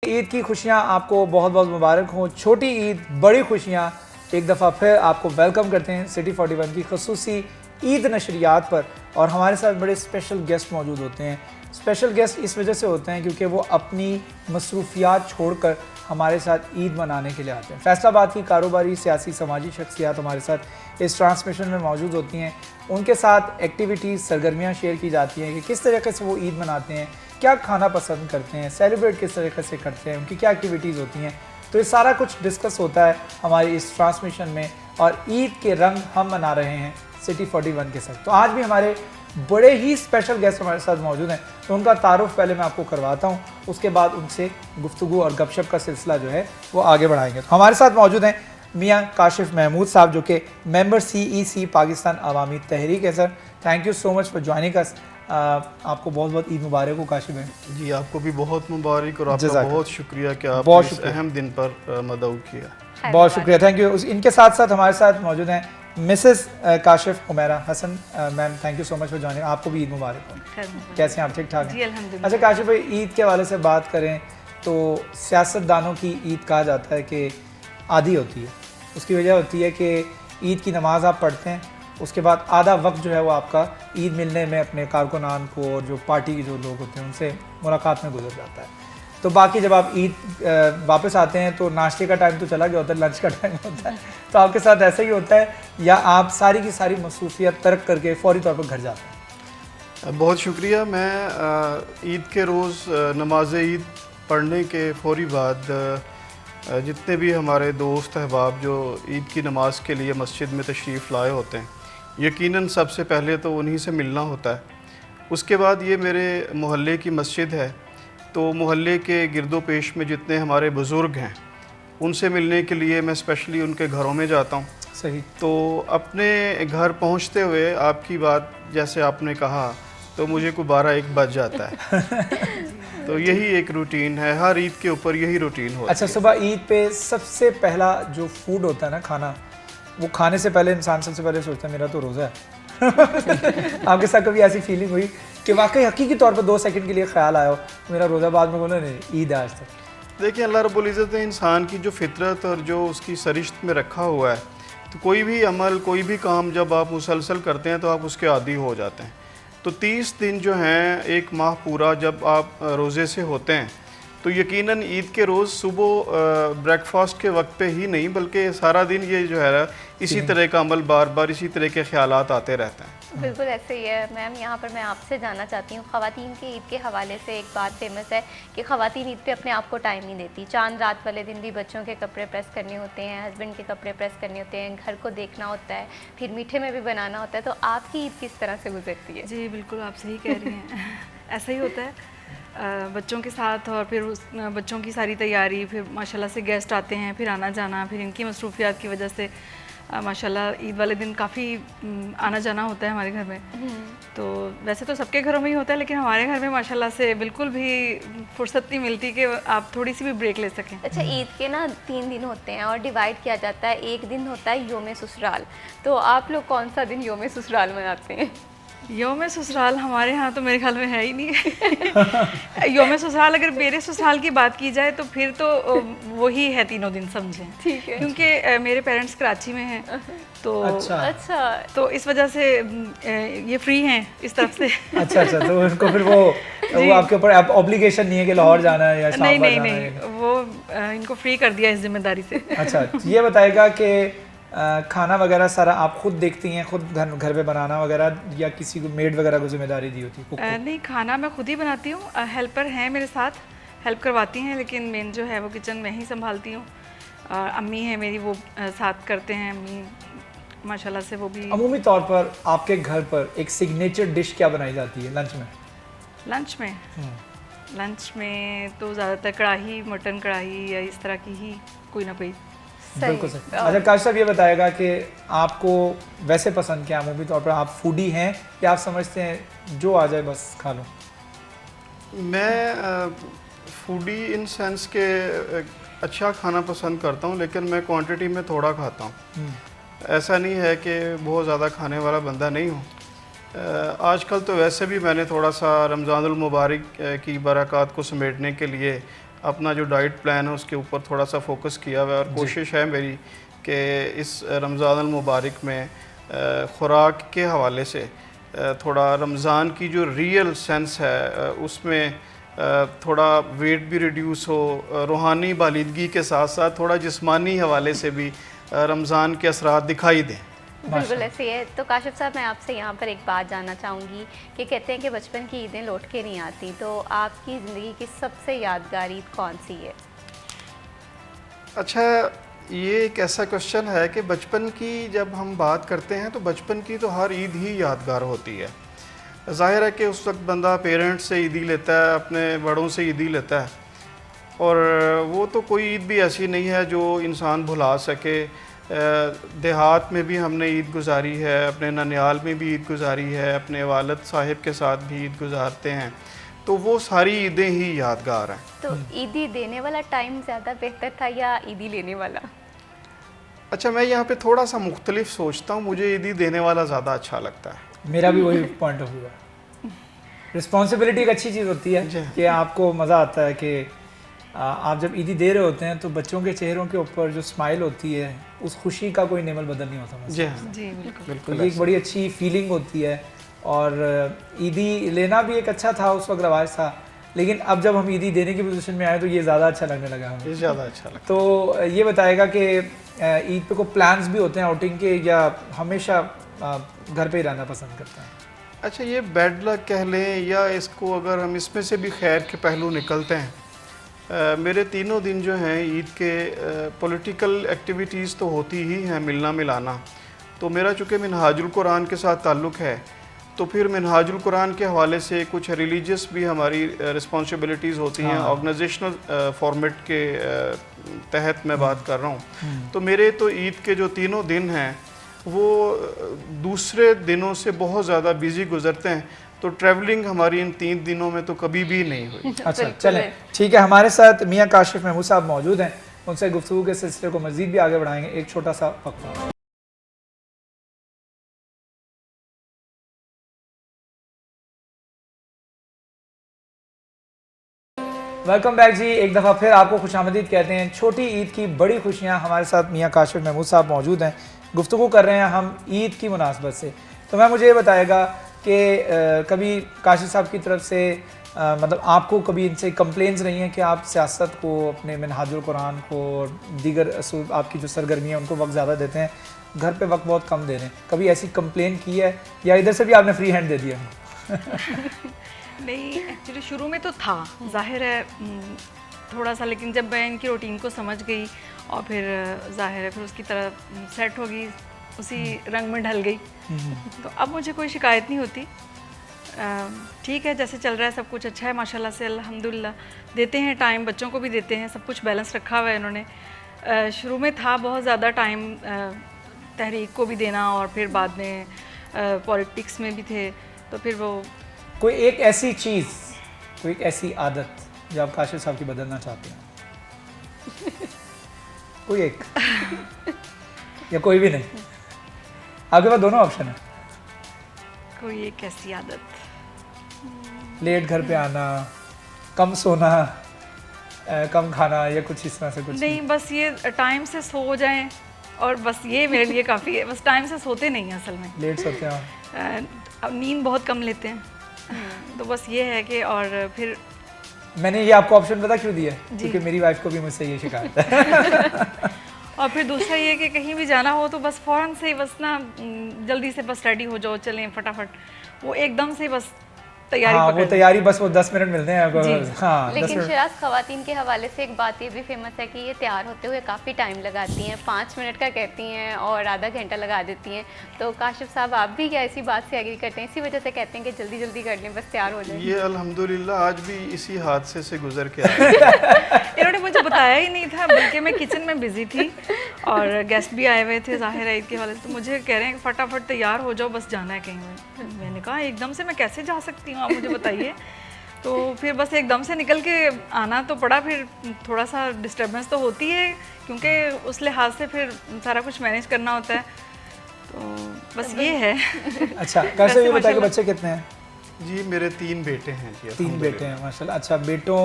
ईद की खुशियाँ आपको बहुत बहुत मुबारक हों। छोटी ईद बड़ी खुशियाँ एक दफ़ा फिर आपको वेलकम करते हैं सिटी 41 की खसूसी ईद नशरियात पर। और हमारे साथ बड़े स्पेशल गेस्ट मौजूद होते हैं। स्पेशल गेस्ट इस वजह से होते हैं क्योंकि वो अपनी मसरूफियात छोड़कर हमारे साथ ईद मनाने के लिए आते हैं। फैसलाबाद की कारोबारी, सियासी, समाजी शख्सियात हमारे साथ इस ट्रांसमिशन में मौजूद होती हैं। उनके साथ एक्टिविटीज़, सरगर्मियाँ शेयर की जाती हैं कि किस तरीके से वो ईद मनाते हैं, क्या खाना पसंद करते हैं, सेलिब्रेट किस तरीके से करते हैं, उनकी क्या एक्टिविटीज़ होती हैं। तो ये सारा कुछ डिस्कस होता है हमारी इस ट्रांसमिशन में। और ईद के रंग हम मना रहे हैं सिटी 41 के साथ। तो आज भी हमारे बड़े ही स्पेशल गेस्ट हमारे साथ मौजूद हैं। तो उनका तारुफ पहले मैं आपको करवाता हूँ, उसके बाद उनसे गुफ्तगू और गपशप का सिलसिला जो है वो आगे बढ़ाएंगे। तो हमारे साथ मौजूद हैं मियाँ काशिफ महमूद साहब, जो कि मेंबर CEC पाकिस्तान अवामी तहरीक है। Sir, thank you so much for joining us. आपको बहुत बहुत ईद मुबारक हो काशिफ भाई। जी, आपको भी बहुत मुबारक और आपका बहुत शुक्रिया कि आप इस अहम दिन पर मदऊ किया। बहुत शुक्रिया, थैंक यू। इनके साथ साथ हमारे साथ मौजूद हैं Mrs Kashif Umera Hasan ma'am. Thank you so much for joining. आपको भी ईद मुबारक हो। कैसे हैं आप? ठीक ठाक हैं? जी अल्हम्दुलिल्लाह। अच्छा काशिफ भाई, ईद के हवाले से बात करें तो सियासतदानों की ईद कहा जाता है कि आधी होती है। उसकी वजह होती है कि ईद की नमाज़ आप पढ़ते हैं, उसके बाद आधा वक्त जो है वो आपका ईद मिलने में अपने कारकुनान को और जो पार्टी के जो लोग होते हैं उनसे मुलाकात में गुजर जाता है। तो बाकी जब आप ईद वापस आते हैं तो नाश्ते का टाइम तो चला गया होता है, लंच का टाइम होता है। तो आपके साथ ऐसा ही होता है या आप सारी की सारी मसरूफियत तर्क करके फौरी तौर पर घर जाते हैं? बहुत शुक्रिया। मैं ईद के रोज़ नमाज ईद पढ़ने के फौरी बाद जितने भी हमारे दोस्त अहबाब जो ईद की नमाज के लिए मस्जिद में तशरीफ़ लाए होते हैं, यकीनन सबसे पहले तो उन्हीं से मिलना होता है। उसके बाद ये मेरे मोहल्ले की मस्जिद है, तो मोहल्ले के गिरदो पेश में जितने हमारे बुज़ुर्ग हैं उनसे मिलने के लिए मैं स्पेशली उनके घरों में जाता हूँ। सही। तो अपने घर पहुँचते हुए आपकी बात जैसे आपने कहा तो मुझे को 12-1 बज जाता है। तो यही एक रूटीन है, हर ईद के ऊपर यही रूटीन होता है। अच्छा, सुबह ईद पे सबसे पहला जो फूड होता है ना, खाना, वो खाने से पहले इंसान सबसे पहले सोचता है मेरा तो रोज़ा है। आपके साथ कभी ऐसी फीलिंग हुई कि वाकई हकीकी तौर पर 2 सेकंड के लिए ख्याल आया हो मेरा रोज़ा, बाद में बोलो नहीं ईद है आज तक? देखिए, अल्लाह रब्बुल इज़्ज़त ने इंसान की जो फितरत और जो उसकी सरिश्त में रखा हुआ है, तो कोई भी अमल, कोई भी काम जब आप मुसलसल करते हैं तो आप उसके आदी हो जाते हैं। तो 30 दिन जो हैं, 1 माह पूरा जब आप रोज़े से होते हैं तो यकीनन ईद के रोज़ सुबह ब्रेकफास्ट के वक्त पे ही नहीं बल्कि सारा दिन ये जो है इसी तरह का अमल बार बार इसी तरह के ख्यालात आते रहते हैं। बिल्कुल ऐसे ही है मैम। यहाँ पर मैं आपसे जानना चाहती हूँ, ख़वातीन की ईद के हवाले से एक बात फेमस है कि ख़वातीन ईद पे अपने आप को टाइम नहीं देती। चांद रात वाले दिन भी बच्चों के कपड़े प्रेस करने होते हैं, हस्बैंड के कपड़े प्रेस करने होते हैं, घर को देखना होता है, फिर मीठे में भी बनाना होता है। तो आपकी ईद किस तरह से गुजरती है? जी बिल्कुल, आप सही कह रही हैं। ऐसा ही होता है बच्चों के साथ, और फिर उस बच्चों की सारी तैयारी, फिर माशाल्लाह से गेस्ट आते हैं, फिर आना जाना, फिर इनकी मसरूफियात की वजह से माशाल्लाह ईद वाले दिन काफ़ी आना जाना होता है हमारे घर में। तो वैसे तो सबके घरों में ही होता है, लेकिन हमारे घर में माशाल्लाह से बिल्कुल भी फुर्सत नहीं मिलती कि आप थोड़ी सी भी ब्रेक ले सकें। अच्छा, ईद के ना 3 दिन होते हैं और डिवाइड किया जाता है। एक दिन होता है योम ससुराल, तो आप लोग कौन सा दिन योम ससुराल मनाते हैं? योम ससुराल हमारे यहाँ तो मेरे ख्याल में है ही नहीं। योम ससुराल अगर मेरे ससुराल की बात की जाए तो फिर तो वही है 3 दिन समझें। ठीक है। क्योंकि मेरे पेरेंट्स कराची में हैं, तो अच्छा तो इस वजह से ये फ्री हैं इस तरफ से। अच्छा, तो उनको फिर वो आपके ऊपर ऑब्लिगेशन नहीं है कि लाहौर जाना है या इस्लामाबाद जाना है? नहीं, वो इनको फ्री कर दिया इस जिम्मेदारी से। अच्छा, ये बताएगा कि खाना वगैरह सारा आप खुद देखती हैं, खुद घर पे बनाना वगैरह, या किसी को मेड वगैरह को जिम्मेदारी दी होती है? नहीं, खाना मैं खुद ही बनाती हूँ। हेल्पर हैं मेरे साथ, हेल्प करवाती हैं, लेकिन मेन जो है वो किचन में ही संभालती हूँ। अम्मी हैं मेरी, वो साथ करते हैं। अम्मी माशाल्लाह से वो भी। अमूमी तौर पर आपके घर पर एक सिग्नेचर डिश क्या बनाई जाती है लंच में? लंच में तो ज़्यादातर कढ़ाई, मटन कढ़ाई या इस तरह की ही कोई ना कोई। बिल्कुल सही। अच्छा, काश साहब ये बताएगा कि आपको वैसे पसंद क्या, अमूमी तौर पर आप फूडी हैं या आप समझते हैं जो आ जाए बस खा लो? मैं फूडी इन सेंस के अच्छा खाना पसंद करता हूँ, लेकिन मैं क्वांटिटी में थोड़ा खाता हूँ। ऐसा नहीं है कि बहुत ज़्यादा खाने वाला बंदा नहीं हूँ। आजकल तो वैसे भी मैंने थोड़ा सा रमज़ानुल मुबारक की बरक़ात को समेटने के लिए अपना जो डाइट प्लान है उसके ऊपर थोड़ा सा फोकस किया हुआ है, और कोशिश है मेरी कि इस रमज़ान मुबारक में ख़ुराक के हवाले से थोड़ा रमज़ान की जो रियल सेंस है उसमें थोड़ा वेट भी रिड्यूस हो, रूहानी बालिदगी के साथ साथ थोड़ा जिस्मानी हवाले से भी रमज़ान के असरात दिखाई दें। बिल्कुल ऐसे ही है। तो काशिफ साहब, मैं आपसे यहाँ पर एक बात जानना चाहूँगी कि कहते हैं कि बचपन की ईदें लौट के नहीं आती, तो आपकी ज़िंदगी की सबसे यादगार ईद कौन सी है? अच्छा, ये एक ऐसा क्वेश्चन है कि बचपन की जब हम बात करते हैं तो बचपन की तो हर ईद ही यादगार होती है। ज़ाहिर है कि उस वक्त बंदा पेरेंट्स से ईदी लेता है, अपने बड़ों से ईदी लेता है, और वो तो कोई ईद भी ऐसी नहीं है जो इंसान भुला सके। देहात में भी हमने ईद गुजारी है, अपने ननियाल में भी ईद गुजारी है, अपने वालिद साहिब के साथ भी ईद गुजारते हैं, तो वो सारी ईदें ही यादगार हैं। तो ईदी देने वाला टाइम ज़्यादा बेहतर था या ईदी लेने वाला? अच्छा, मैं यहाँ पे थोड़ा सा मुख्तलिफ सोचता हूँ, मुझे ईदी देने वाला ज़्यादा अच्छा लगता है। मेरा भी वही पॉइंट ऑफ व्यू है। रिस्पॉन्सिबिलिटी एक अच्छी चीज़ होती है कि आपको मज़ा आता है कि आप जब ईदी दे रहे होते हैं तो बच्चों के चेहरों के ऊपर जो स्माइल होती है उस खुशी का कोई नेमल बदल नहीं होता। जी हाँ, जी बिल्कुल। तो ये एक बड़ी अच्छी फीलिंग होती है, और ईदी लेना भी एक अच्छा था, उस वक्त रवाज था, लेकिन अब जब हम ईदी देने की पोजीशन में आए तो ये ज़्यादा अच्छा लगने लगा हमें। ये ज़्यादा अच्छा लगता तो ये बताएगा कि ईद पे कोई प्लान्स भी होते हैं आउटिंग के, या हमेशा घर पे ही रहना पसंद करते हैं? अच्छा, ये बैड लक कह लें या इसको अगर हम इसमें से भी खैर के पहलू निकलते हैं, मेरे तीनों दिन जो हैं ईद के पॉलिटिकल एक्टिविटीज़ तो होती ही हैं, मिलना मिलाना। तो मेरा चूँकि मिनहाजुल कुरान के साथ ताल्लुक़ है, तो फिर मिनहाजुल कुरान के हवाले से कुछ रिलीजियस भी हमारी रिस्पॉन्सिबिलिटीज़ होती हैं। ऑर्गेनाइजेशनल फॉर्मेट के तहत मैं बात कर रहा हूँ। तो मेरे तो ईद के जो तीनों दिन हैं वो दूसरे दिनों से बहुत ज़्यादा बिज़ी गुजरते हैं, तो ट्रैवलिंग हमारी इन 3 दिनों में तो कभी भी नहीं हुई। अच्छा, चलें, ठीक है। हमारे साथ मियाँ काशिफ महमूद साहब मौजूद हैं, उनसे गुफ्तगू के सिलसिले को मज़ीद भी आगे बढ़ाएंगे। एक छोटा सा वक्फा। वेलकम बैक जी, एक दफ़ा फिर आपको खुशामदीद कहते हैं। छोटी ईद की बड़ी खुशियाँ, हमारे साथ मियाँ काशिफ महमूद साहब मौजूद हैं, गुफ्तगू कर रहे हैं हम ईद की मुनासबत से। तो मैं मुझे ये बताएगा कि कभी काशिफ साहब की तरफ से मतलब आपको कभी इनसे कंप्लेंट्स रही हैं कि आप सियासत को, अपने मिनहाजुल कुरान को और दीगर आपकी जो सरगर्मियाँ उनको वक्त ज़्यादा देते हैं, घर पे वक्त बहुत कम दे रहे हैं, कभी ऐसी कंप्लेन की है या इधर से भी आपने फ्री हैंड दे दिया? नहीं, एक्चुअली शुरू में तो था, जाहिर है थोड़ा सा, लेकिन जब मैं इनकी रूटीन को समझ गई और फिर जाहिर है फिर उसकी तरह सेट हो गई, उसी रंग में ढल गई, तो अब मुझे कोई शिकायत नहीं होती। ठीक है, जैसे चल रहा है सब कुछ अच्छा है माशाल्लाह से, अल्हम्दुलिल्लाह। देते हैं टाइम, बच्चों को भी देते हैं, सब कुछ बैलेंस रखा हुआ है इन्होंने। शुरू में था बहुत ज़्यादा टाइम तहरीक को भी देना, और फिर बाद में पॉलिटिक्स में भी थे, तो फिर वो कोई एक ऐसी चीज़, कोई एक ऐसी आदत जो आप काशिफ साहब की बदलना चाहते हैं? कोई एक या कोई भी नहीं? आपके पास दोनों ऑप्शन है। कोई एक ऐसी आदत, लेट घर पे आना, कम सोना, कम खाना, या कुछ इस तरह से कुछ? नहीं, बस ये टाइम से सो जाएं, और बस ये मेरे लिए काफ़ी है। बस टाइम से सोते नहीं हैं असल में, लेट सोते हैं, अब नींद बहुत कम लेते हैं, तो बस ये है कि, और फिर मैंने ये आपको ऑप्शन पता क्यों दिया है? क्योंकि मेरी वाइफ को भी मुझसे ये शिकायत है। और फिर दूसरा ये कि कहीं भी जाना हो तो बस फ़ौरन से बस ना जल्दी से बस रेडी हो जाओ, चलें फटाफट, वो एकदम से बस तैयारी हाँ, वो तैयारी बस वो 10 मिनट मिलते हैं आपको। हाँ, लेकिन शिराज, ख़वातीन के हवाले से एक बात ये भी फेमस है कि ये तैयार होते हुए काफ़ी टाइम लगाती हैं, 5 मिनट का कहती हैं और आधा घंटा लगा देती हैं। तो काशिफ साहब, आप भी क्या इसी बात से एग्री करते हैं? इसी वजह से कहते हैं कि जल्दी जल्दी कर लें, बस तैयार हो जाए? ये अल्हम्दुलिल्लाह आज भी इसी हादसे से गुजर के आए। इन्होंने मुझे बताया ही नहीं था, बल्कि मैं किचन में बिजी थी और गेस्ट भी आए हुए थे ज़ाहिर है ईद के हवाले से, तो मुझे कह रहे हैं कि फटाफट तैयार हो जाओ, बस जाना है कहीं। मैंने कहा एकदम से मैं कैसे जा सकती हूँ, आप मुझे बताइए। तो फिर बस एकदम से निकल के आना तो पड़ा, फिर थोड़ा सा डिस्टर्बेंस तो होती है क्योंकि उस लिहाज से फिर सारा कुछ मैनेज करना होता है, तो बस ये है। अच्छा, कैसे ये बताइए, बच्चे कितने हैं? जी, मेरे 3 बेटे हैं जी। 3 बेटे हैं, माशाल्लाह। अच्छा, बेटों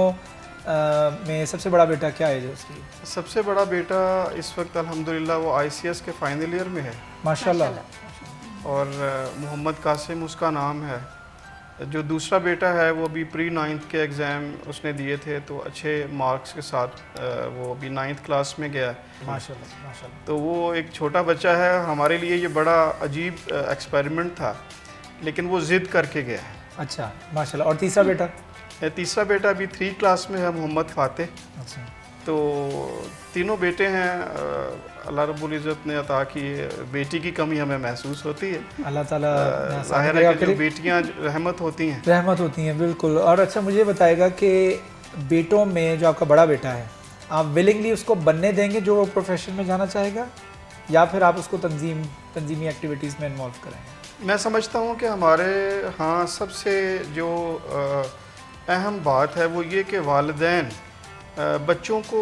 में सबसे बड़ा बेटा क्या एज है उसकी? सबसे बड़ा बेटा इस वक्त अल्हम्दुलिल्लाह वो ICS के फाइनल ईयर में है माशाल्लाह। और मोहम्मद कासिम उसका नाम है। जो दूसरा बेटा है वो अभी प्री 9th के एग्ज़ाम उसने दिए थे तो अच्छे मार्क्स के साथ वो अभी 9th क्लास में गया है। माशाल्लाह माशाल्लाह। तो वो एक छोटा बच्चा है, हमारे लिए ये बड़ा अजीब एक्सपेरिमेंट था, लेकिन वो ज़िद करके गया है। अच्छा माशाल्लाह। और तीसरा बेटा? तीसरा बेटा अभी 3 क्लास में है, मोहम्मद फ़ातेह। अच्छा। तो तीनों बेटे हैं, अल्लाह रब्बुल इज़्ज़त ने अता की है। बेटी की कमी हमें महसूस होती है, अल्लाह ताला ज़ाहिर है कि जो बेटियां रहमत होती हैं। रहमत होती हैं, बिल्कुल। और अच्छा मुझे बताएगा कि बेटों में जो आपका बड़ा बेटा है, आप विलिंगली उसको बनने देंगे जो प्रोफेशन में जाना चाहेगा, या फिर आप उसको तंजीमी एक्टिविटीज़ में इन्वॉल्व करेंगे? मैं समझता हूँ कि हमारे यहाँ सबसे जो अहम बात है वो ये कि वालिदैन बच्चों को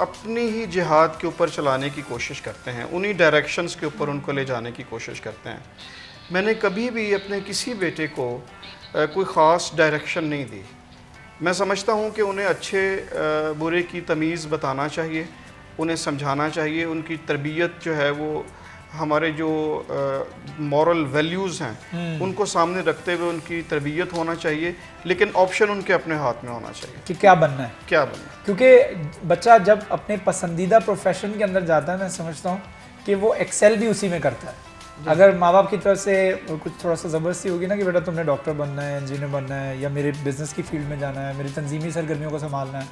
अपनी ही जिहाद के ऊपर चलाने की कोशिश करते हैं, उन्हीं डायरेक्शंस के ऊपर उनको ले जाने की कोशिश करते हैं। मैंने कभी भी अपने किसी बेटे को कोई ख़ास डायरेक्शन नहीं दी। मैं समझता हूँ कि उन्हें अच्छे बुरे की तमीज़ बताना चाहिए, उन्हें समझाना चाहिए, उनकी तरबियत जो है वो हमारे जो मॉरल वैल्यूज़ हैं उनको सामने रखते हुए उनकी तरबियत होना चाहिए, लेकिन ऑप्शन उनके अपने हाथ में होना चाहिए कि क्या बनना है। क्या बनना है। क्योंकि बच्चा जब अपने पसंदीदा प्रोफेशन के अंदर जाता है, मैं समझता हूँ कि वो एक्सेल भी उसी में करता है। अगर माँ बाप की तरफ से कुछ थोड़ा सा ज़बरदस्ती होगी ना कि बेटा तुमने डॉक्टर बनना है, इंजीनियर बनना है, या मेरे बिज़नेस की फील्ड में जाना है, मेरी तंजीमी सरगर्मियों को संभालना है,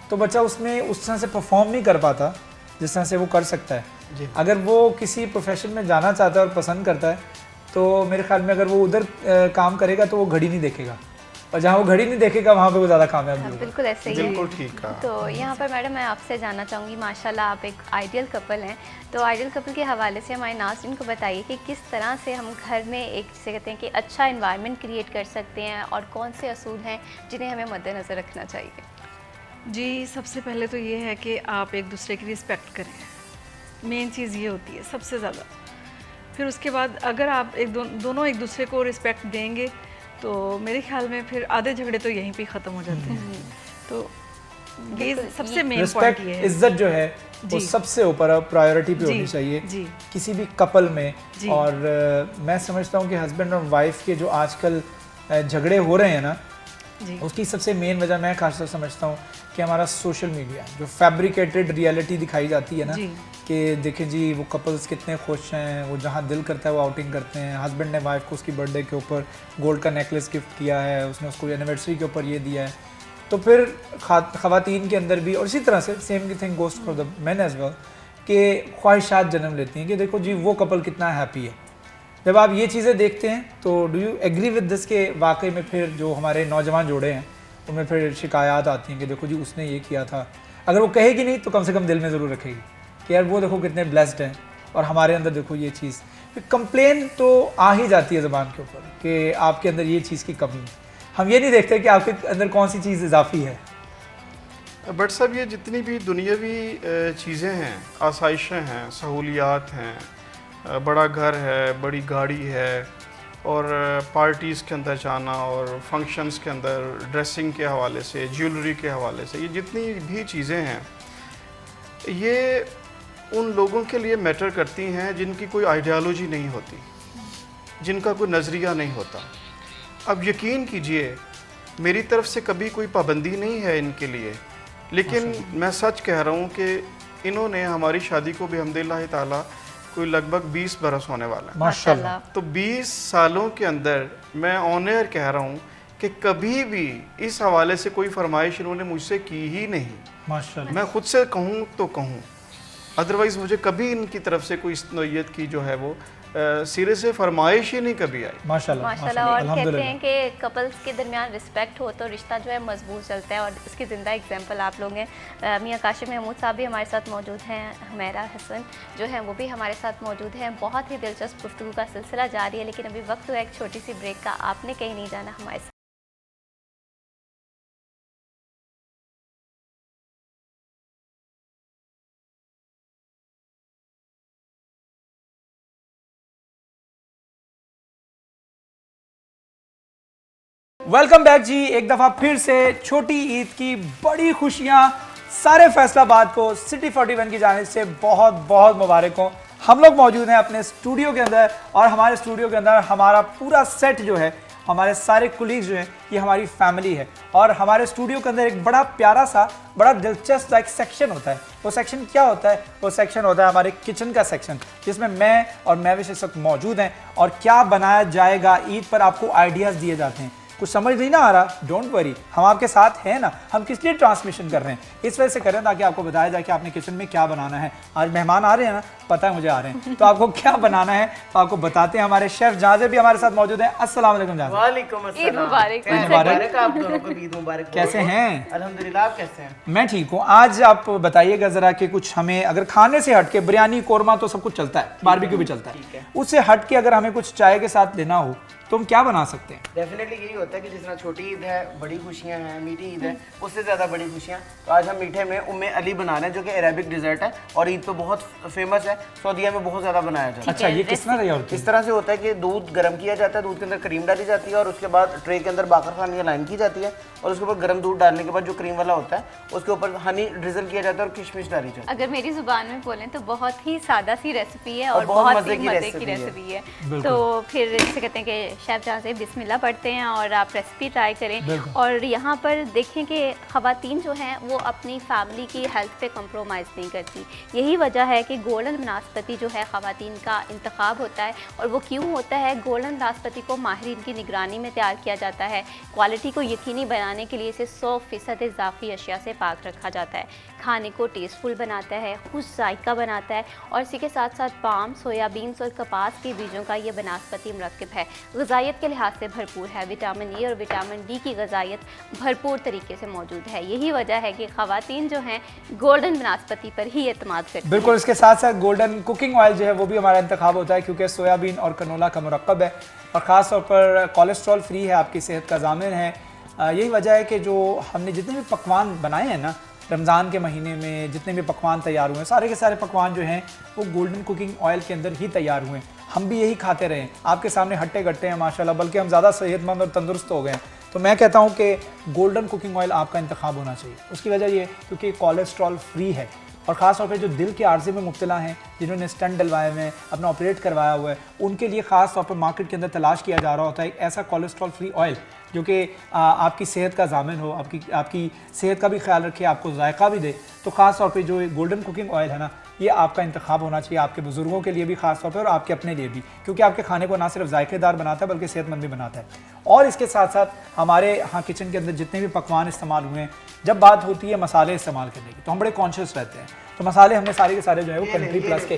तो बच्चा उसमें उस तरह से परफॉर्म नहीं कर पाता जिस तरह से वो कर सकता है। अगर वो किसी प्रोफेशन में जाना चाहता है और पसंद करता है, तो मेरे ख्याल में अगर वो उधर काम करेगा तो वो घड़ी नहीं देखेगा, और जहाँ वो घड़ी नहीं देखेगा वहाँ पे वो ज़्यादा कामयाब होगा। बिल्कुल ऐसे ही बिल्कुल है। ठीक कहा। तो यहाँ पर मैडम मैं आपसे जानना चाहूँगी, माशाल्लाह आप एक आइडियल कपल हैं, तो आइडियल कपल के हवाले से हमारे नाज़रीन को बताइए कि किस तरह से हम घर में एक जिसे कहते हैं कि अच्छा इन्वायरमेंट क्रिएट कर सकते हैं, और कौन से असूल हैं जिन्हें हमें मद्देनज़र रखना चाहिए? जी, सबसे पहले तो ये है कि आप एक दूसरे की रिस्पेक्ट करें, मेन चीज़ ये होती है सबसे ज़्यादा। फिर उसके बाद अगर आप दोनों एक दूसरे को रिस्पेक्ट देंगे तो मेरे ख्याल में फिर आधे झगड़े तो यहीं पे ख़त्म हो जाते हैं। तो ये सबसे मेन पॉइंट ये है। इज्जत जो है वो सबसे ऊपर प्रायोरिटी पे होनी चाहिए किसी भी कपल में। और मैं समझता हूँ कि हस्बैंड और वाइफ के जो आजकल झगड़े हो रहे हैं ना, उसकी सबसे मेन वजह मैं खासतौर समझता हूँ कि हमारा सोशल मीडिया, जो फैब्रिकेटेड रियलिटी दिखाई जाती है ना, कि देखें जी वो कपल्स कितने खुश हैं, वो जहाँ दिल करता है वो आउटिंग करते हैं, हस्बैंड ने वाइफ को उसकी बर्थडे के ऊपर गोल्ड का नेकलेस गिफ्ट किया है, उसने उसको एनिवर्सरी के ऊपर ये दिया है, तो फिर ख़वातीन के अंदर भी, और इसी तरह से same thing goes for the men as well, कि ख्वाहिशात जन्म लेती हैं कि देखो जी वो कपल कितना हैप्पी है। जब आप ये चीज़ें देखते हैं तो do you agree with this के वाकई में फिर जो हमारे नौजवान जोड़े हैं उनमें फिर शिकायत आती हैं कि देखो जी उसने ये किया था, अगर वो कहेगी नहीं तो कम से कम दिल में ज़रूर रखेगी कि यार वो देखो कितने ब्लेस्ड हैं, और हमारे अंदर देखो ये चीज़, कंप्लेन तो आ ही जाती है ज़बान के ऊपर कि आपके अंदर ये चीज़ की कमी है। हम ये नहीं देखते कि आपके अंदर कौन सी चीज़ इजाफी है। बट साहब ये जितनी भी दुनियावी चीज़ें हैं, आसाइशें हैं, सहूलियात हैं, बड़ा घर है, बड़ी गाड़ी है, और पार्टीज़ के अंदर जाना और फंक्शंस के अंदर ड्रेसिंग के हवाले से, ज्वेलरी के हवाले से, ये जितनी भी चीज़ें हैं ये उन लोगों के लिए मैटर करती हैं जिनकी कोई आइडियालॉजी नहीं होती, जिनका कोई नज़रिया नहीं होता। अब यकीन कीजिए मेरी तरफ से कभी कोई पाबंदी नहीं है इनके लिए, लेकिन मैं सच कह रहा हूँ कि इन्होंने हमारी शादी को भी अल्हम्दुलिल्लाह ताला कोई लगभग 20 बरस होने वाला है माशाल्लाह। तो 20 सालों के अंदर मैं ऑन एयर कह रहा हूँ कि कभी भी इस हवाले से कोई फरमाइश इन्होंने मुझसे की ही नहीं। माशाल्लाह। मैं खुद से कहूँ तो कहूँ, अदरवाइज़ मुझे कभी इनकी तरफ से कोई इस नौयत की जो है वो सिरे से फरमाइश ही नहीं कभी आई। माशाल्लाह माशाल्लाह। और कहते हैं कि कपल्स के दरमियान रिस्पेक्ट हो तो रिश्ता जो है मजबूत चलता है, और इसकी ज़िंदा एग्जांपल आप लोग हैं। मियाँ काशिम महमूद साहब भी हमारे साथ मौजूद हैं, हुमैरा हसन जो हैं वो भी हमारे साथ मौजूद हैं। बहुत ही दिलचस्प गुफ्तगू का सिलसिला जारी है, लेकिन अभी वक्त हुआ एक छोटी सी ब्रेक का। आपने कहीं नहीं जाना, हमारे साथ। वेलकम बैक जी, एक दफ़ा फिर से छोटी ईद की बड़ी खुशियाँ सारे फैसलाबाद को सिटी 41 की जानिब से बहुत बहुत मुबारक हो। हम लोग मौजूद हैं अपने स्टूडियो के अंदर और हमारे स्टूडियो के अंदर हमारा पूरा सेट जो है, हमारे सारे कुलीग्स जो हैं, ये हमारी फैमिली है। और हमारे स्टूडियो के अंदर एक बड़ा प्यारा सा, बड़ा दिलचस्प एक सेक्शन होता है। वो सेक्शन क्या होता है? वो सेक्शन होता है हमारे किचन का सेक्शन, जिसमें मैं और महविश इस वक्त मौजूद हैं और क्या बनाया जाएगा ईद पर आपको आइडियाज़ दिए जाते हैं। कुछ समझ नहीं ना आ रहा, डोंट वरी, हम आपके साथ हैं ना। हम किस लिए ट्रांसमिशन कर रहे हैं? इस वजह से कर रहे हैं ताकि आपको बताया जाए कि आपने किचन में क्या बनाना है। आज मेहमान आ रहे हैं ना, पता है मुझे आ रहे हैं, तो आपको क्या बनाना है तो आपको बताते हैं। हमारे शेफ जाज़े भी हमारे साथ मौजूद हैं। अस्सलाम वालेकुम जाज़े। वालेकुम अस्सलाम। ईद मुबारक। ईद मुबारक। आप दोनों को ईद मुबारक। कैसे हैं? अल्हम्दुलिल्लाह, आप कैसे हैं? मैं ठीक हूँ। आज आप बताइएगा ज़रा कि कुछ हमें, अगर खाने से हट के, बिरयानी कोरमा तो सब कुछ चलता है, बारबेक्यू भी चलता है, उससे हट के अगर हमें कुछ चाय के साथ लेना हो तो हम क्या बना सकते हैं? डेफिनेटली यही होता है कि जिस तरह छोटी ईद है, बड़ी खुशियां हैं, मीठी ईद है, उससे ज़्यादा बड़ी खुशियां। तो आज हम मीठे में उम्मे अली बना रहे हैं, जो कि अरेबिक डिज़र्ट है और ईद पे बहुत फेमस है, सऊदीया में बहुत ज़्यादा बनाया जाता है। अच्छा, ये किस तरह तैयार होती है? इस तरह से होता है कि दूध गर्म किया जाता है, दूध के अंदर क्रीम डाली जाती है और उसके बाद ट्रे के अंदर बाकर खानी लाइन की जाती है और उसके ऊपर गर्म दूध डालने के बाद जो क्रीम वाला होता है उसके ऊपर हनी ड्रिजल किया जाता है और किशमिश डाली जाती है। अगर मेरी जुबान में बोलें तो बहुत ही सादा सी रेसिपी है और और बहुत बहुत मज़े ही की मज़े की रेसिपी है। रेसिपी है। तो फिर जैसे कहते हैं कि शेफ जहाँ से बिस्मिल्लाह पढ़ते हैं और आप रेसिपी ट्राई करें। और यहाँ पर देखें कि ख़वातीन जो हैं वो अपनी फैमिली की हेल्थ पे कम्प्रोमाइज़ नहीं करती। यही वजह है कि गोल्डन नाशपाती जो है ख़वातीन का इंतखाब होता है। और वो क्यों होता है? गोल्डन नाशपाती को माहिरीन की निगरानी में तैयार किया जाता है। क्वालिटी को यकीनी बनाने के लिए इसे 100% इजाफी अशिया से पाक रखा जाता है। खाने को टेस्टफुल बनाता है, खुश जायका बनाता है और इसी के साथ साथ पाम, सोयाबीन्स और कपास के बीजों का ये बनास्पति मरकब है। ग़िज़ाइयत के लिहाज से भरपूर है। विटामिन ए और विटामिन डी की ग़िज़ाइयत भरपूर तरीके से मौजूद है। यही वजह है कि ख़वातीन जो हैं गोल्डन बनास्पति पर ही एतमाद करती हैं। बिल्कुल, इसके साथ साथ गोल्डन कुकिंग ऑयल जो है वो भी हमारा इंतखाब होता है, क्योंकि सोयाबीन और कनोला का मुरक्कब है और ख़ास तौर पर कोलेस्ट्रॉल फ्री है, आपकी सेहत का ज़ामिन है। यही वजह है कि जो हमने जितने भी पकवान बनाए हैं ना रमज़ान के महीने में, जितने भी पकवान तैयार हुए हैं, सारे के सारे पकवान जो हैं वो गोल्डन कुकिंग ऑयल के अंदर ही तैयार हुए हैं। हम भी यही खाते रहे, आपके सामने हट्टे कट्टे हैं माशाल्लाह, बल्कि हम ज़्यादा सेहतमंद और तंदुरुस्त हो गए हैं। तो मैं कहता हूँ कि गोल्डन कुकिंग ऑयल आपका इंतखाब होना चाहिए। उसकी वजह ये क्योंकि कोलेस्ट्रॉल फ्री है और ख़ास तौर पे जो दिल के आर्जे में मुब्तला हैं, जिन्होंने स्टंट डलवाए हुए हैं, अपना ऑपरेट करवाया हुआ है, उनके लिए ख़ास तौर पर मार्केट के अंदर तलाश किया जा रहा होता है एक ऐसा कोलेस्ट्रॉल फ्री ऑयल जो कि आपकी सेहत का ज़ामिन हो, आपकी सेहत का भी ख्याल रखे, आपको जायका भी दे। तो ख़ास तौर पे जो गोल्डन कुकिंग ऑयल है ना, ये आपका इंतखाब होना चाहिए, आपके बुज़ुर्गों के लिए भी ख़ास तौर पे और आपके अपने लिए भी, क्योंकि आपके खाने को ना सिर्फ जायकेदार बनाता है बल्कि सेहतमंद भी बनाता है। और इसके साथ साथ हमारे यहाँ किचन के अंदर जितने भी पकवान इस्तेमाल हुए हैं, जब बात होती है मसाले इस्तेमाल करने की तो हम बड़े कॉन्शियस रहते हैं। तो मसाले हमने सारे के सारे जो है वो कंट्री प्लस के,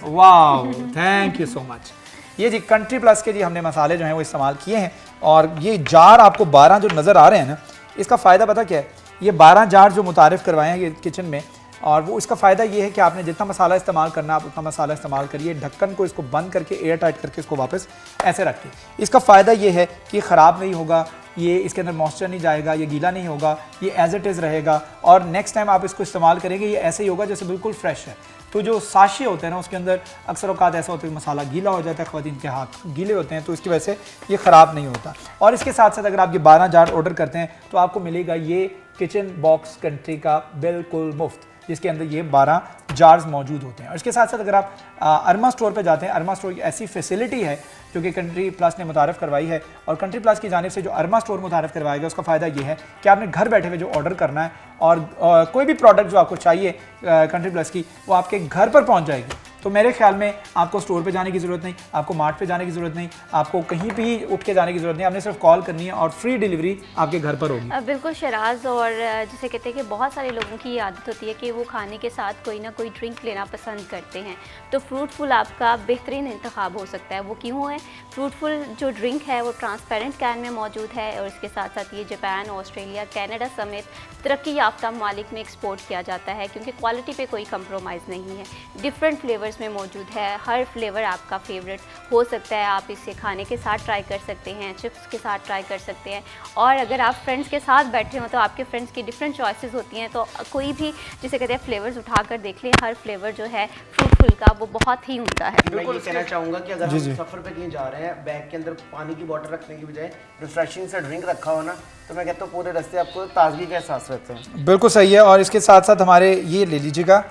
वाह थैंक यू सो मच, ये जी कंट्री प्लस के जी हमने मसाले जो हैं वो इस्तेमाल किए हैं। और ये जार आपको 12 जो नज़र आ रहे हैं ना, इसका फ़ायदा पता क्या है? ये 12 जार जो मुतारिफ़ करवाए हैं ये किचन में, और वो इसका फ़ायदा ये है कि आपने जितना मसाला इस्तेमाल करना आप उतना मसाला इस्तेमाल करिए। ढक्कन को इसको बंद करके एयर टाइट करके इसको वापस ऐसे रखिए। इसका फ़ायदा ये है कि ख़राब नहीं होगा, ये इसके अंदर मॉइस्चर नहीं जाएगा, ये गीला नहीं होगा, ये एज इट इज़ रहेगा और नेक्स्ट टाइम आप इसको इस्तेमाल करेंगे ये ऐसे ही होगा जैसे बिल्कुल फ्रेश है। तो जो साशे होते हैं ना, उसके अंदर अक्सर औकात ऐसा होता है कि मसाला गीला हो जाता है, ख़वातीन के हाथ गीले होते हैं, तो इसकी वजह से ये ख़राब नहीं होता। और इसके साथ साथ अगर आप ये 12 जार ऑर्डर करते हैं तो आपको मिलेगा ये किचन बॉक्स कंट्री का बिल्कुल मुफ्त, जिसके अंदर ये 12 जार्स मौजूद होते हैं। और इसके साथ साथ अगर आप अरमा स्टोर पे जाते हैं, अरमा स्टोर ऐसी फैसिलिटी है जो कि कंट्री प्लस ने मुतारफ़ करवाई है, और कंट्री प्लस की जानिब से जो अरमा स्टोर मुतारफ़ करवाएगा उसका फ़ायदा ये है कि आपने घर बैठे हुए जो ऑर्डर करना है और कोई भी प्रोडक्ट जो आपको चाहिए कंट्री प्लस की, वो आपके घर पर पहुँच जाएगी। तो मेरे ख्याल में आपको स्टोर पे जाने की ज़रूरत नहीं, आपको मार्ट पे जाने की ज़रूरत नहीं, आपको कहीं भी उठ के जाने की ज़रूरत नहीं, आपने सिर्फ कॉल करनी है और फ्री डिलीवरी आपके घर पर होगी। बिल्कुल शराज, और जिसे कहते हैं कि बहुत सारे लोगों की आदत होती है कि वो खाने के साथ कोई ना कोई ड्रिंक लेना पसंद करते हैं, तो फ्रूटफुल आपका बेहतरीन इंतखाब हो सकता है। वो क्यों है? फ्रूटफुल जो ड्रिंक है वो ट्रांसपेरेंट कैन में मौजूद है और इसके साथ साथ ये जापान, ऑस्ट्रेलिया, कनाडा समेत तरक्की याफ्ता ममालिक में एक्सपोर्ट किया जाता है, क्योंकि क्वालिटी पे कोई कंप्रोमाइज़ नहीं है। डिफरेंट फ्लेवर्स में मौजूद है, हर फ्लेवर आपका फेवरेट हो सकता है। आप इसे खाने के साथ ट्राई कर सकते हैं, चिप्स के साथ ट्राई कर सकते हैं, और अगर आप फ्रेंड्स के साथ बैठे हो तो आपके फ्रेंड्स की डिफरेंट चॉइसेस होती हैं, तो कोई भी जिसे कहते हैं फ्लेवर्स उठाकर देख लें। हर फ्लेवर जो है फ्रूटफुल फुल्का वो बहुत ही उम्दा है। मैं ये कहना चाहूँगा कि अगर जी, हम जी। सफ़र पे कहीं जा रहे हैं, बैग के अंदर पानी की बोतल रखने की बजाय रिफ्रेशिंग सा ड्रिंक रखा हो ना, तो मैं कहता हूँ पूरे रास्ते आपको ताजगी का एहसास रहता है। बिल्कुल सही है। और इसके साथ साथ हमारे ये ले लीजिएगा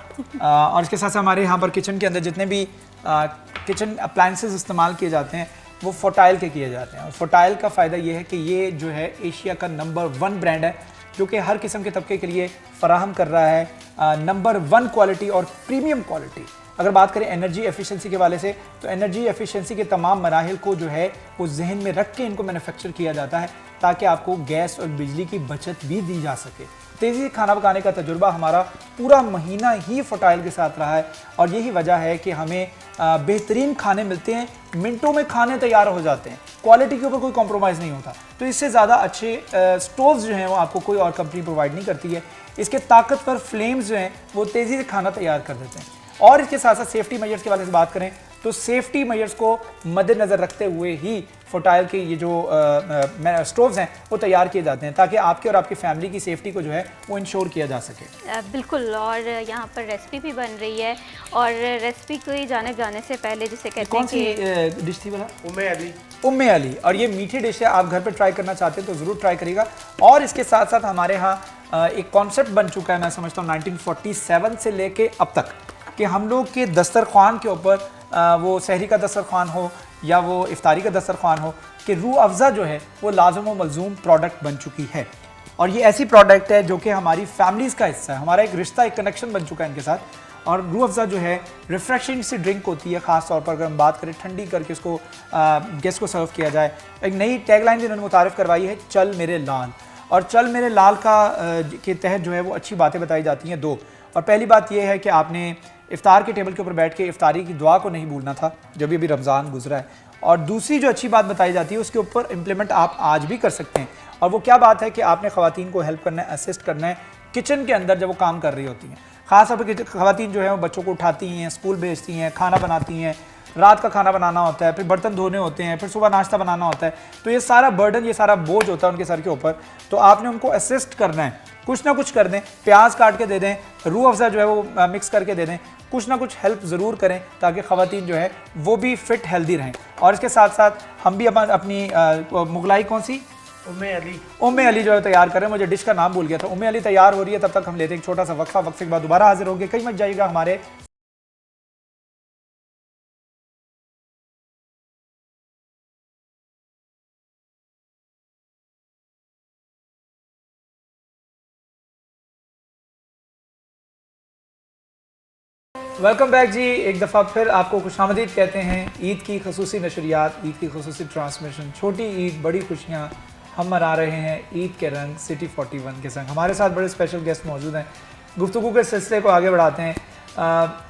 और इसके साथ साथ हमारे यहाँ पर किचन के अंदर जितने भी किचन अप्लायंसेस इस्तेमाल किए जाते हैं वो फोटाइल के किए जाते हैं। और फोटाइल का फ़ायदा ये है कि ये जो है एशिया का नंबर 1 ब्रांड है जो कि हर किस्म के तबके के लिए फराहम कर रहा है नंबर 1 क्वालिटी और प्रीमियम क्वालिटी। अगर बात करें एनर्जी एफिशिएंसी के वाले से, तो एनर्जी एफिशिएंसी के तमाम मराहिल को जो है वो जहन में रख के इनको मैन्युफैक्चर किया जाता है ताकि आपको गैस और बिजली की बचत भी दी जा सके। तेज़ी से खाना पकाने का तजुर्बा हमारा पूरा महीना ही फोटाइल के साथ रहा है और यही वजह है कि हमें बेहतरीन खाने मिलते हैं, मिनटों में खाने तैयार हो जाते हैं, क्वालिटी के ऊपर कोई कॉम्प्रोमाइज़ नहीं होता। तो इससे ज़्यादा अच्छे स्टोव्स जो हैं वो आपको कोई और कंपनी प्रोवाइड नहीं करती है। इसके ताकतवर फ्लेम्स जो हैं वो तेज़ी से खाना तैयार कर देते हैं। और इसके साथ साथ सेफ्टी मेजर्स के बारे में बात करें तो सेफ्टी मेजर्स को मद्देनज़र रखते हुए ही फोटाइल के ये जो स्टोव्स हैं वो तैयार किए जाते हैं ताकि आपके और आपकी फैमिली की सेफ्टी को जो है वो इंश्योर किया जा सके। बिल्कुल। और यहाँ पर रेसिपी भी बन रही है और रेसिपी को जाने से पहले जिसे कहते कौन हैं सी कि डिश थी बोला? उम्मे अली। उम्मे अली। और ये मीठी डिश है, आप घर पे ट्राई करना चाहते हैं तो ज़रूर ट्राई करिएगा। और इसके साथ साथ हमारे यहाँ एक कॉन्सेप्ट बन चुका है, मैं समझता हूँ 1947 से लेके अब तक, कि हम लोग के दस्तरखान के ऊपर वो सहरी का दस्तरखान हो या वो इफ्तारी का दस्तरखान हो कि रूह अफ़ज़ा जो है वो लाज़िम व मलज़ूम प्रोडक्ट बन चुकी है। और ये ऐसी प्रोडक्ट है जो कि हमारी फैमिलीज़ का हिस्सा है, हमारा एक रिश्ता, एक कनेक्शन बन चुका है इनके साथ। और रूह अफ़ज़ा जो है रिफ़्रेशिंग सी ड्रिंक होती है, ख़ास तौर पर अगर हम बात करें ठंडी करके उसको गेस्ट को सर्व किया जाए। एक नई टैगलाइन भी इन्होंने मुतारिफ़ करवाई है, चल मेरे लाल। और चल मेरे लाल का के तहत जो है वो अच्छी बातें बताई जाती हैं 2। और पहली बात यह है कि आपने इफ्तार के टेबल के ऊपर बैठ के इफ्तारी की दुआ को नहीं भूलना था जब भी अभी रमज़ान गुजरा है। और दूसरी जो अच्छी बात बताई जाती है उसके ऊपर इम्प्लीमेंट आप आज भी कर सकते हैं। और वो क्या बात है कि आपने ख़वातीन को हेल्प करना है, असिस्ट करना है किचन के अंदर जब वो काम कर रही होती हैं। ख़ास तौर पर ख़वातीन जो है वो बच्चों को उठाती हैं, स्कूल भेजती हैं, खाना बनाती हैं, रात का खाना बनाना होता है, फिर बर्तन धोने होते हैं, फिर सुबह नाश्ता बनाना होता है। तो ये सारा बर्डन, ये सारा बोझ होता है उनके सर के ऊपर। तो आपने उनको असिस्ट करना है, कुछ ना कुछ कर दें, प्याज काट के दे दें, रूह अफ़ज़ा जो है वो मिक्स करके दे दें, कुछ ना कुछ हेल्प ज़रूर करें ताकि ख़वातीन जो है वो भी फिट हेल्दी रहें। और इसके साथ साथ हम भी अपनी मुगलाई कौन सी उम्मे अली जो है तैयार कर रहे हैं। मुझे डिश का नाम भूल गया था। उम्मे अली तैयार हो रही है, तब तक हम लेते हैं एक छोटा सा वक्फा। वक्फे के बाद दोबारा हाजिर होंगे। कहीं मत जाइएगा हमारे वेलकम बैक जी। एक दफ़ा फिर आपको खुशामदीद कहते हैं। ईद की खसूसी नशरियात, ईद की खसूसी ट्रांसमिशन, छोटी ईद बड़ी खुशियाँ, हम मना रहे हैं ईद के रंग सिटी 41 के संग। हमारे साथ बड़े स्पेशल गेस्ट मौजूद हैं। गुफ्तगू के सिलसिले को आगे बढ़ाते हैं।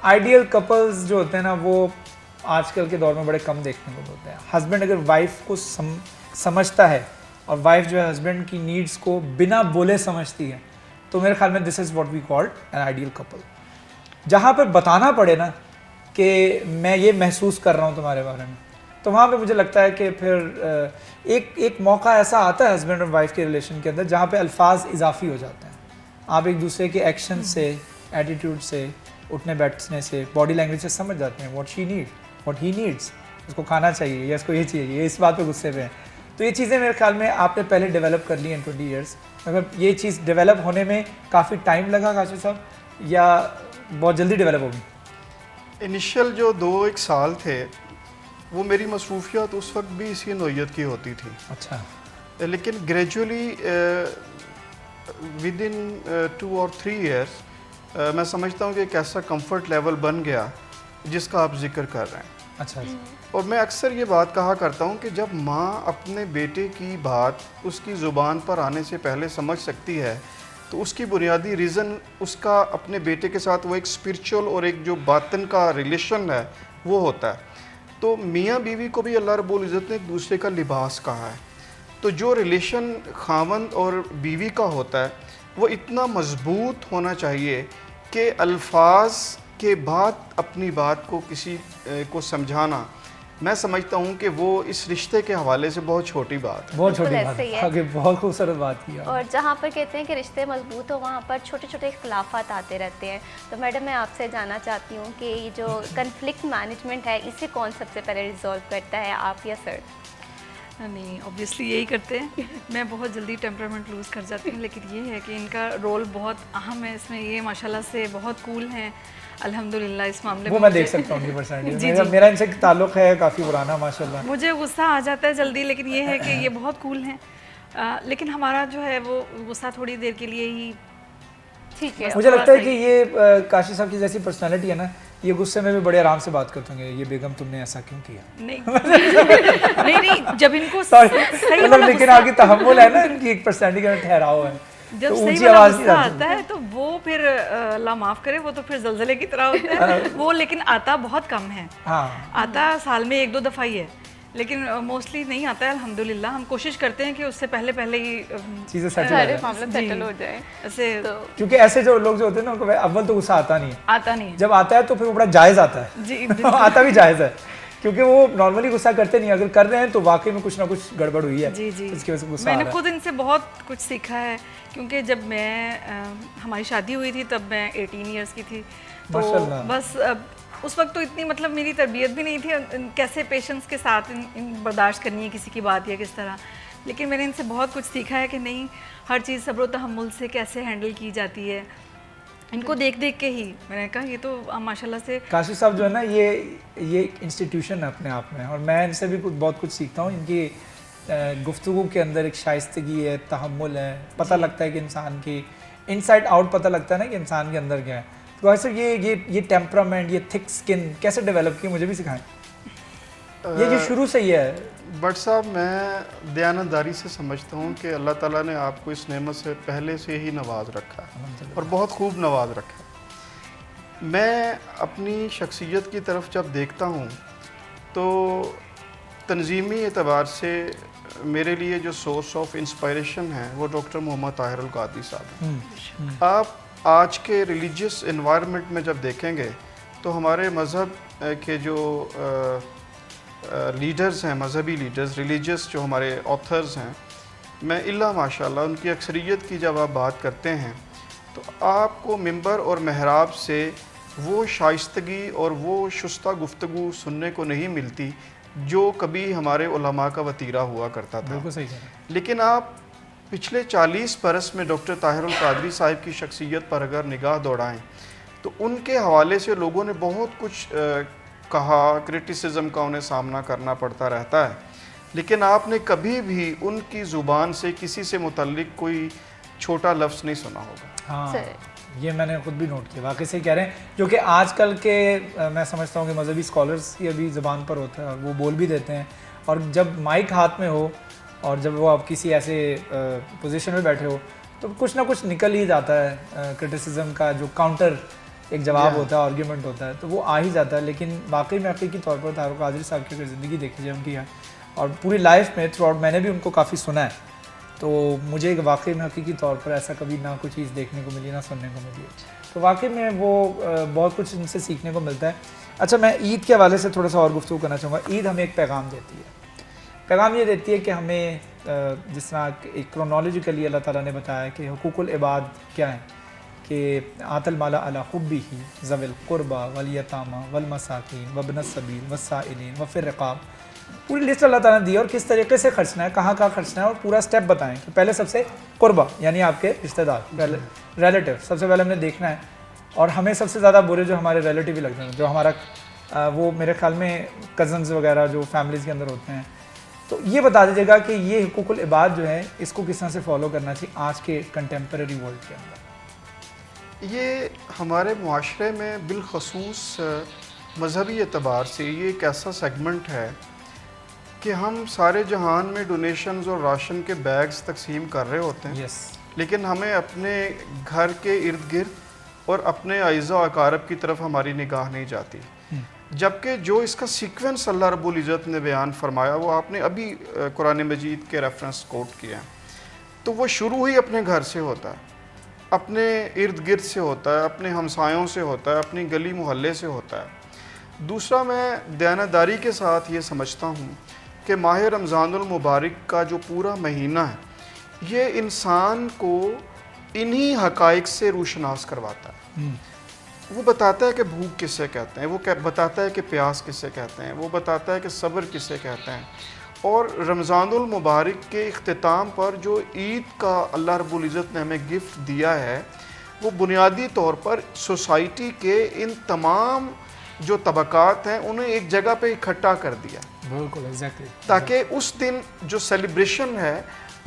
आइडियल कपल्स जो होते हैं ना वो आजकल के दौर में बड़े कम देखने को मिलते हैं। हस्बैंड अगर वाइफ को समझता है और वाइफ जो है हस्बैंड की नीड्स को बिना बोले समझती है, तो मेरे ख्याल में this is what we called an ideal couple. जहाँ पर बताना पड़े ना कि मैं ये महसूस कर रहा हूँ तुम्हारे बारे में, तो वहाँ पे मुझे लगता है कि फिर एक मौका ऐसा आता है हस्बैंड और वाइफ के रिलेशन के अंदर जहाँ पे अल्फाज इजाफी हो जाते हैं। आप एक दूसरे के एक्शन से, एटीट्यूड से, उठने बैठने से, बॉडी लैंग्वेज से समझ जाते हैं what she need, what he needs. उसको खाना चाहिए या इसको ये चाहिए, ये इस बात पे गुस्से पे है। तो ये चीज़ें मेरे ख्याल में आपने पहले डेवलप कर ली हैं 20 ईयर्स। मतलब ये चीज़ डेवलप होने में काफ़ी टाइम लगा काशिफ साहब, या बहुत जल्दी डेवलप होगी? इनिशियल जो 2-1 साल थे वो मेरी मसरूफियात उस वक्त भी इसी नोयत की होती थी। अच्छा। लेकिन ग्रेजुअली विद इन 2 और 3 ईयर्स मैं समझता हूँ कि एक ऐसा कंफर्ट लेवल बन गया जिसका आप जिक्र कर रहे हैं। अच्छा। और मैं अक्सर ये बात कहा करता हूँ कि जब माँ अपने बेटे की बात उसकी ज़ुबान पर आने से पहले समझ सकती है तो उसकी बुनियादी रीज़न उसका अपने बेटे के साथ वो एक स्पिरिचुअल और एक जो बातन का रिलेशन है वो होता है। तो मियाँ बीवी को भी अल्लाह रब्बुल इज़्ज़त ने एक दूसरे का लिबास कहा है। तो जो रिलेशन खावंद और बीवी का होता है वो इतना मजबूत होना चाहिए कि अल्फाज के बाद अपनी बात को किसी को समझाना मैं समझता हूँ कि वो इस रिश्ते के हवाले से बहुत छोटी बात है। बहुत छोटी बिल्कुल बात ऐसे ही है, है। आगे बहुत खूबसूरत बात की आपने। और जहाँ पर कहते हैं कि रिश्ते मजबूत हो वहाँ पर छोटे छोटे इख्तलाफात आते रहते हैं। तो मैडम मैं आपसे जानना चाहती हूँ कि ये जो कन्फ्लिक्ट मैनेजमेंट है इसे कौन सबसे पहले रिजॉल्व करता है, आप या सर? नहीं, ऑब्वियसली यही करते हैं। मैं बहुत जल्दी टेम्परामेंट लूज़ कर जाती हूँ, लेकिन ये है कि इनका रोल बहुत अहम है इसमें। ये माशाल्लाह से बहुत कूल हैं अल्हम्दुलिल्लाह इस मामले वो में। मैं देख सकता हूँ उनकी पर्सनैलिटी, जी, जी। मेरा इनसे ताल्लुक है काफ़ी पुराना माशाल्लाह। मुझे गुस्सा आ जाता है जल्दी, लेकिन ये है कि ये बहुत कूल हैं। लेकिन हमारा जो है वो गुस्सा थोड़ी देर के लिए ही ठीक है। मुझे लगता है थोड़ा कि ये काशी साहब की जैसी पर्सनैलिटी है ना, ये गुस्से में भी बड़े आराम से बात करते होंगे, ये बेगम तुमने ऐसा क्यों किया। नहीं नहीं नहीं, जब इनको सॉरी सही मतलब, वाला लेकिन गुस्सा- आगे तहम्मुल है ना इनकी, एक पर्सनैलिटी का ठहराव है, जब तो सही ऊंची वाला आवाज नहीं गुस्सा आती। आता है तो वो फिर अल्लाह माफ़ करे, वो तो फिर जलजले की तरह होता है वो। लेकिन आता बहुत कम है, हाँ आता साल में 1-2 दफ़ा ही है, लेकिन मोस्टली नहीं आता है अल्हम्दुलिल्लाह। हम कोशिश करते हैं कि उससे पहले पहले ही चीज़ें सेटल हो सारे जाए, मामले जी। सेटल हो जाए। ऐसे तो क्योंकि ऐसे जो लोग जो होते हैं ना उनको अव्वल तो गुस्सा आता नहीं है, आता नहीं है। जब आता है तो फिर वो बड़ा जायज़ आता है। जी आता भी जायज़ है, क्योंकि वो नॉर्मली गुस्सा करते नहीं, अगर कर रहे हैं तो वाकई में कुछ ना कुछ गड़बड़ हुई है, जी जी। इसकी वजह से गुस्सा आ मैंने रहा है। खुद इनसे बहुत कुछ सीखा है, क्योंकि जब मैं हमारी शादी हुई थी तब मैं 18 इयर्स की थी, तो माशाल्लाह। बस उस वक्त तो इतनी मतलब मेरी तरबियत भी नहीं थी कैसे पेशेंस के साथ इन बर्दाश्त करनी है किसी की बात या किस तरह। लेकिन मैंने इनसे बहुत कुछ सीखा है कि नहीं, हर चीज़ सब्र व तहम्मुल से कैसे हैंडल की जाती है। इनको देख देख के ही मैंने कहा ये तो माशाल्लाह से। काशी साहब जो है ना, ये इंस्टीट्यूशन है अपने आप में, और मैं इनसे भी बहुत कुछ सीखता हूँ। इनकी गुफ्तगू के अंदर एक शाइस्तगी है, तहम्मुल है, पता लगता है कि इंसान की इनसाइड आउट पता लगता है ना कि इंसान के अंदर क्या है। तो वैसे ये टेम्परामेंट, ये थिक स्किन कैसे डेवलप की, मुझे भी सिखाएं। ये शुरू से ही है। बट साहब, मैं दयानतदारी से समझता हूँ कि अल्लाह ताला ने आपको इस नेमत से पहले से ही नवाज रखा है और बहुत खूब नवाज रखा है। मैं अपनी शख्सियत की तरफ जब देखता हूँ तो तंजीमी एतबार से मेरे लिए जो सोर्स ऑफ इंस्पायरेशन है वो डॉक्टर मोहम्मद ताहिर अल कादरी साहब हैं। आप आज के रिलीजियस एनवायरनमेंट में जब देखेंगे तो हमारे मज़हब के जो लीडर्स हैं, मजहबी लीडर्स, रिलीजियस जो हमारे ऑथर्स हैं, मैं इल्ला माशाल्लाह उनकी अक्सरियत की जब आप बात करते हैं तो आपको मिंबर और महराब से वो शाइस्तगी और वो शुस्ता गुफ्तगू सुनने को नहीं मिलती जो कभी हमारे उलमा का वतीरा हुआ करता था। बिल्कुल सही कह रहे हैं। लेकिन आप पिछले 40 बरस में डॉक्टर ताहिर अल कादरी साहिब की शख्सियत पर अगर निगाह दौड़ाएं तो उनके हवाले से लोगों ने बहुत कुछ कहा, क्रिटिसिज्म का उन्हें सामना करना पड़ता रहता है, लेकिन आपने कभी भी उनकी ज़ुबान से किसी से मुतल्लिक कोई छोटा लफ्ज़ नहीं सुना होगा। हाँ, सर। ये मैंने खुद भी नोट किया, वाकई सही कह रहे हैं। जो कि आजकल के मैं समझता हूँ कि मजहबी स्कॉलर्स की अभी ज़बान पर होता है और वो बोल भी देते हैं, और जब माइक हाथ में हो और जब वो आप किसी ऐसे पोजीशन में बैठे हो तो कुछ ना कुछ निकल ही जाता है। क्रिटिसिज्म का जो काउंटर एक जवाब होता है, आर्ग्यूमेंट होता है, तो वो आ ही जाता है। लेकिन वाकई में हकीकी तौर पर ताहिर कादरी साहब की अगर ज़िंदगी देखी जाए उनकी है, और पूरी लाइफ में थ्रू आउट मैंने भी उनको काफ़ी सुना है, तो मुझे वाकई में हकीकी तौर पर ऐसा कभी ना कोई चीज़ देखने को मिली, ना सुनने को मिली। तो वाकई में वो बहुत कुछ इनसे सीखने को मिलता है। अच्छा, मैं ईद के हवाले से थोड़ा सा और गुफ्तगू करना चाहूँगा। ईद हमें एक पैगाम देती है। पैगाम ये देती है कि हमें जिस तरह एक क्रोनोलॉजिकली अल्लाह ताला ने बताया कि हुकूकुल इबाद क्या है, कि आतल माला अला हुब्बिही ज़विल कुर्बा वल यतामा वल मसाकीन वब्नस सबील वस्साइलीन वफ़िर रिक़ाब, पूरी लिस्ट अल्लाह ताला ने दी है और किस तरीके से खर्चना है, कहाँ खर्चना है, और पूरा स्टेप बताएं कि पहले सबसे कुर्बा यानी आपके रिश्तेदार, पहले रिलेटिव सबसे पहले हमने देखना है। और हमें सबसे ज़्यादा बुरे जो हमारे रिलेटिव ही लगते हैं, जो हमारा वो मेरे ख्याल में कज़न्स वगैरह जो फैमिलीज़ के अंदर होते हैं। तो ये बता दीजिएगा कि ये हुकूकुल इबाद जो है इसको किस तरह से फॉलो करना चाहिए आज के कंटेम्प्रेरी वर्ल्ड के अंदर। ये हमारे मुआशरे में बिलखसूस मजहबी एतबार से ये एक ऐसा सेगमेंट है कि हम सारे जहान में डोनेशंस और राशन के बैग्स तकसीम कर रहे होते हैं, लेकिन हमें अपने घर के इर्द गिर्द और अपने अज़ा अकारब की तरफ हमारी निगाह नहीं जाती। जबकि जो इसका सीक्वेंस अल्लाह रब्बुल इज़्ज़त ने बयान फरमाया वो आपने अभी कुरान मजीद के रेफरेंस कोट किया है, तो वो शुरू ही अपने घर से होता है, अपने इर्द गिर्द से होता है, अपने हमसायों से होता है, अपनी गली मोहल्ले से होता है। दूसरा, मैं दयानतदारी के साथ ये समझता हूँ कि माह रमज़ानुल मुबारक का जो पूरा महीना है, ये इंसान को इन्हीं हक़ाइक़ से रूशनास करवाता है। वो बताता है कि भूख किसे कहते हैं, वो बताता है कि प्यास किसे कहते हैं, वो बताता है कि सब्र किसे कहते हैं। और रमज़ानुल मुबारक के इख्तिताम पर जो ईद का अल्लाह रब्बुल इज़्ज़त ने हमें गिफ्ट दिया है, वो बुनियादी तौर पर सोसाइटी के इन तमाम जो तबकात हैं उन्हें एक जगह पे इकट्ठा कर दिया, बिल्कुल एग्जैक्टली, ताकि उस दिन जो सेलिब्रेशन है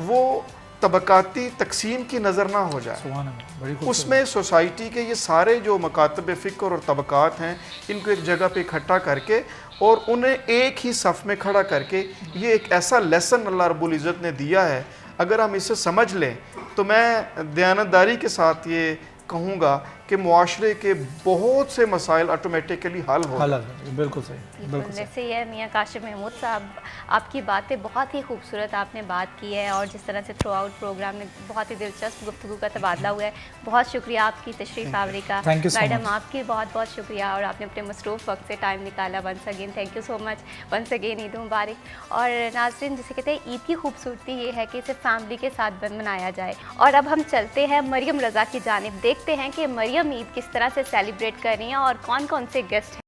वो तबकाती तकसीम की नज़र ना हो जाए। सुभान अल्लाह, बड़ी खूबसूरत। उसमें सोसाइटी के ये सारे जो मकातब फ़िक्र और तबकात हैं, इनको एक जगह पे इकट्ठा करके और उन्हें एक ही सफ़ में खड़ा करके, ये एक ऐसा लेसन अल्लाह रब्बुल इज़्ज़त ने दिया है। अगर हम इसे समझ लें तो मैं दयानतदारी के साथ ये कहूँगा कि मुआशरे के बहुत से मसाइल ऑटोमेटिकली हल हो। बिल्कुल सही, बिल्कुल सही। वैसे ये मियाँ काशिफ महमूद साहब, आपकी बातें बहुत ही खूबसूरत आपने बात की है और जिस तरह से थ्रू आउट प्रोग्राम में बहुत ही दिलचस्प गुफ्तगू का तबादला हुआ है। बहुत शुक्रिया आपकी तशरीफ़ आवरी का। Thank you so madam much. आपकी बहुत बहुत शुक्रिया और आपने अपने मसरूफ़ वक्त से टाइम निकाला। Once again thank you so much. Once again Eid मुबारक। और नाज़रीन, जिसे कहते हैं ईद की खूबसूरती ये है कि इसे फैमिली के साथ मनाया जाए। और अब हम चलते हैं मरियम रज़ा की जानिब, देखते हैं कि मरियम ईद किस तरह से सेलिब्रेट कर रही हैं और कौन कौन से गेस्ट हैं।